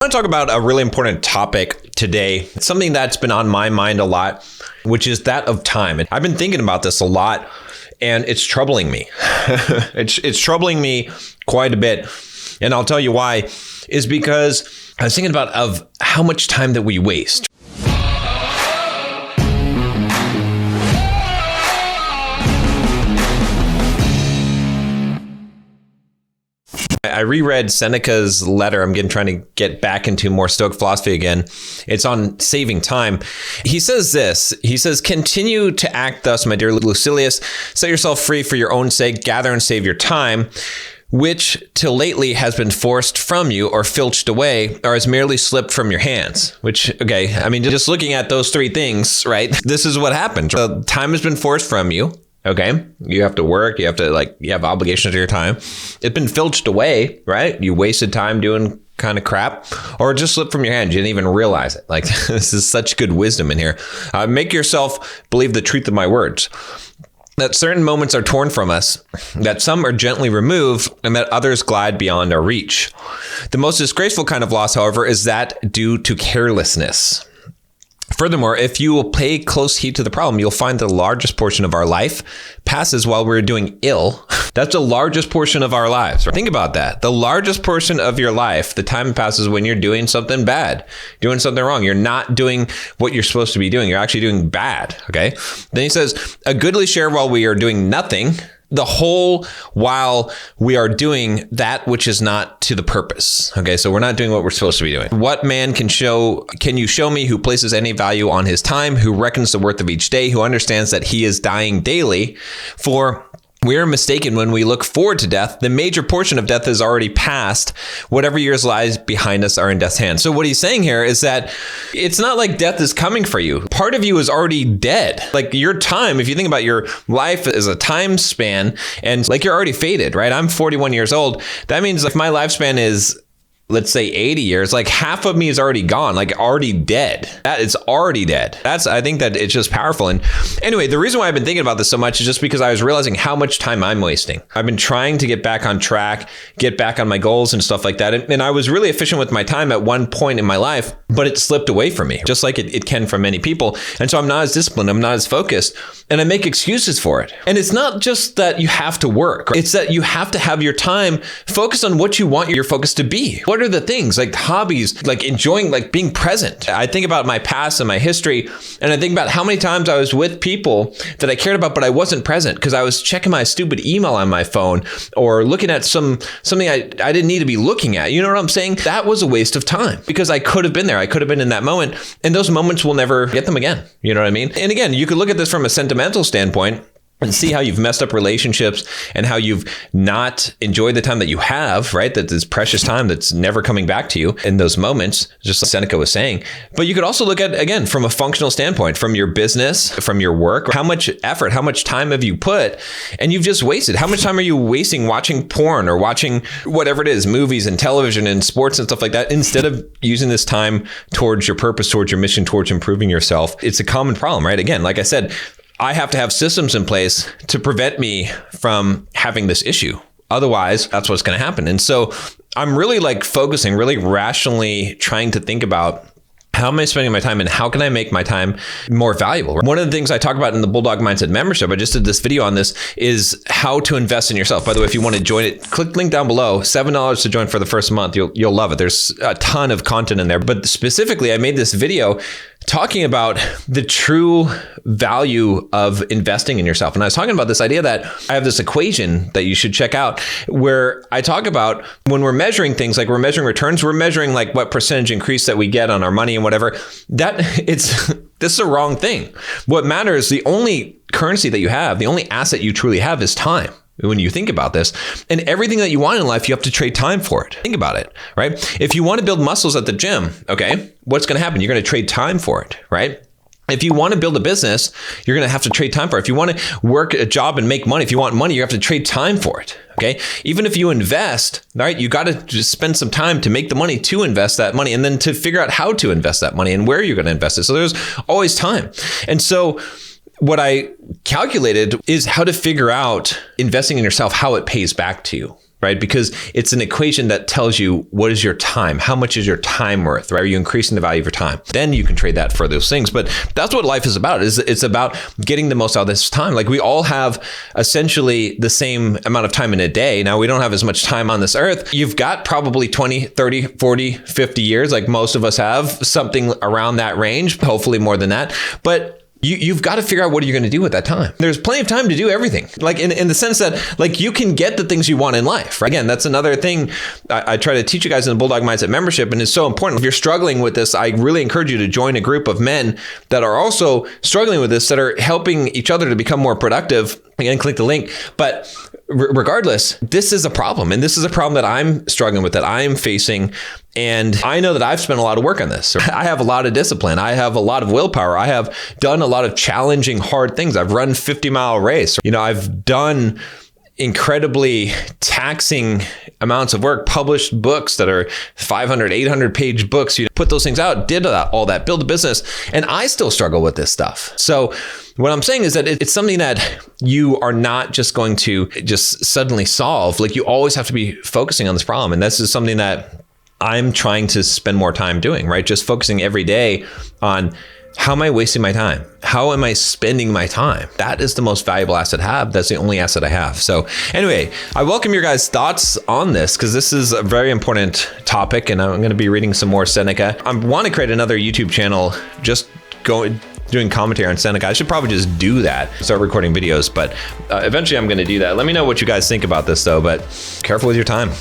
I want to talk about a really important topic today. It's something that's been on my mind a lot, which is that of time. And I've been thinking about this a lot, and it's troubling me. It's troubling me quite a bit. And I'll tell you why, is because I was thinking about of how much time that we waste. I reread Seneca's letter. I'm trying to get back into more Stoic philosophy again. It's on saving time. He says this. He says, "Continue to act thus, my dear Lucilius. Set yourself free for your own sake. Gather and save your time, which till lately has been forced from you or filched away or has merely slipped from your hands." Which, okay, I mean, just looking at those three things, right? This is what happened. The time has been forced from you. Okay. You have to work. You have to you have obligations to your time. It's been filched away, right? You wasted time doing kind of crap, or it just slipped from your hand. You didn't even realize it. This is such good wisdom in here. Make yourself believe the truth of my words. That certain moments are torn from us, that some are gently removed, and that others glide beyond our reach. The most disgraceful kind of loss, however, is that due to carelessness. Furthermore, if you will pay close heed to the problem, you'll find the largest portion of our life passes while we're doing ill. That's the largest portion of our lives. Think about that. The largest portion of your life, the time passes when you're doing something bad, doing something wrong. You're not doing what you're supposed to be doing. You're actually doing bad. Okay. Then he says, "A goodly share while we are doing nothing, the whole while we are doing that which is not to the purpose." Okay, so we're not doing what we're supposed to be doing. "What man can you show me who places any value on his time, who reckons the worth of each day, who understands that he is dying daily? For we are mistaken when we look forward to death. The major portion of death is already past. Whatever years lies behind us are in death's hand." So what he's saying here is that it's not like death is coming for you. Part of you is already dead. Your time, if you think about your life as a time span, and you're already fated, right? I'm 41 years old. That means if my lifespan is, let's say 80 years, half of me is already gone, already dead. That is already dead. I think that it's just powerful. And anyway, the reason why I've been thinking about this so much is just because I was realizing how much time I'm wasting. I've been trying to get back on track, get back on my goals and stuff like that. And I was really efficient with my time at one point in my life, but it slipped away from me, just like it can for many people. And so I'm not as disciplined, I'm not as focused, and I make excuses for it. And it's not just that you have to work. It's that you have to have your time focused on what you want your focus to be. What are the things hobbies, enjoying, being present? I think about my past and my history, and I think about how many times I was with people that I cared about, but I wasn't present because I was checking my stupid email on my phone or looking at something I didn't need to be looking at. You know what I'm saying? That was a waste of time because I could have been there. I could have been in that moment, and those moments will never get them again. You know what I mean? And again, you could look at this from a sentimental standpoint and see how you've messed up relationships and how you've not enjoyed the time that you have, right? That is precious time that's never coming back to you in those moments, just like Seneca was saying. But you could also look at, again, from a functional standpoint, from your business, from your work, how much effort, how much time have you put and you've just wasted? How much time are you wasting watching porn or watching whatever it is, movies and television and sports and stuff like that, instead of using this time towards your purpose, towards your mission, towards improving yourself? It's a common problem, right? Again, like I said, I have to have systems in place to prevent me from having this issue. Otherwise, that's what's going to happen. And so I'm really focusing, really rationally trying to think about, how am I spending my time and how can I make my time more valuable? One of the things I talk about in the Bulldog Mindset membership, I just did this video on this, is how to invest in yourself. By the way, if you want to join it, click link down below, $7 to join for the first month. You'll love it. There's a ton of content in there. But specifically, I made this video talking about the true value of investing in yourself. And I was talking about this idea that I have this equation that you should check out where I talk about when we're measuring things, we're measuring returns, we're measuring what percentage increase that we get on our money and whatever. This is a wrong thing. What matters, the only currency that you have, the only asset you truly have is time. When you think about this, and everything that you want in life, you have to trade time for it. Think about it, right? If you want to build muscles at the gym, okay, what's going to happen? You're going to trade time for it, right? If you want to build a business, you're going to have to trade time for it. If you want to work a job and make money, if you want money, you have to trade time for it. Okay. Even if you invest, right, you got to just spend some time to make the money to invest that money and then to figure out how to invest that money and where you're going to invest it. So there's always time. And so what I calculated is how to figure out investing in yourself, how it pays back to you. right? Because it's an equation that tells you what is your time, how much is your time worth, right? Are you increasing the value of your time? Then you can trade that for those things. But that's what life is about. It's about getting the most out of this time. Like we all have essentially the same amount of time in a day. Now we don't have as much time on this earth. You've got probably 20, 30, 40, 50 years, like most of us have, something around that range, hopefully more than that. But you've got to figure out what you're going to do with that time. There's plenty of time to do everything. Like in the sense that like you can get the things you want in life, right? Again, that's another thing I try to teach you guys in the Bulldog Mindset membership. And it's so important. If you're struggling with this, I really encourage you to join a group of men that are also struggling with this, that are helping each other to become more productive. Again, click the link. But regardless, this is a problem. And this is a problem that I'm struggling with, that I'm facing. And I know that I've spent a lot of work on this. I have a lot of discipline. I have a lot of willpower. I have done a lot of challenging, hard things. I've run 50-mile race. I've done incredibly taxing amounts of work, published books that are 500, 800 page books. You put those things out, did all that, build a business. And I still struggle with this stuff. So what I'm saying is that it's something that you are not just going to just suddenly solve. Like you always have to be focusing on this problem. And this is something that I'm trying to spend more time doing, right? Just focusing every day on how am I wasting my time? How am I spending my time? That is the most valuable asset I have. That's the only asset I have. So anyway, I welcome your guys' thoughts on this because this is a very important topic, and I'm going to be reading some more Seneca. I want to create another YouTube channel just doing commentary on Seneca. I should probably just do that, start recording videos, but eventually I'm going to do that. Let me know what you guys think about this though, but careful with your time.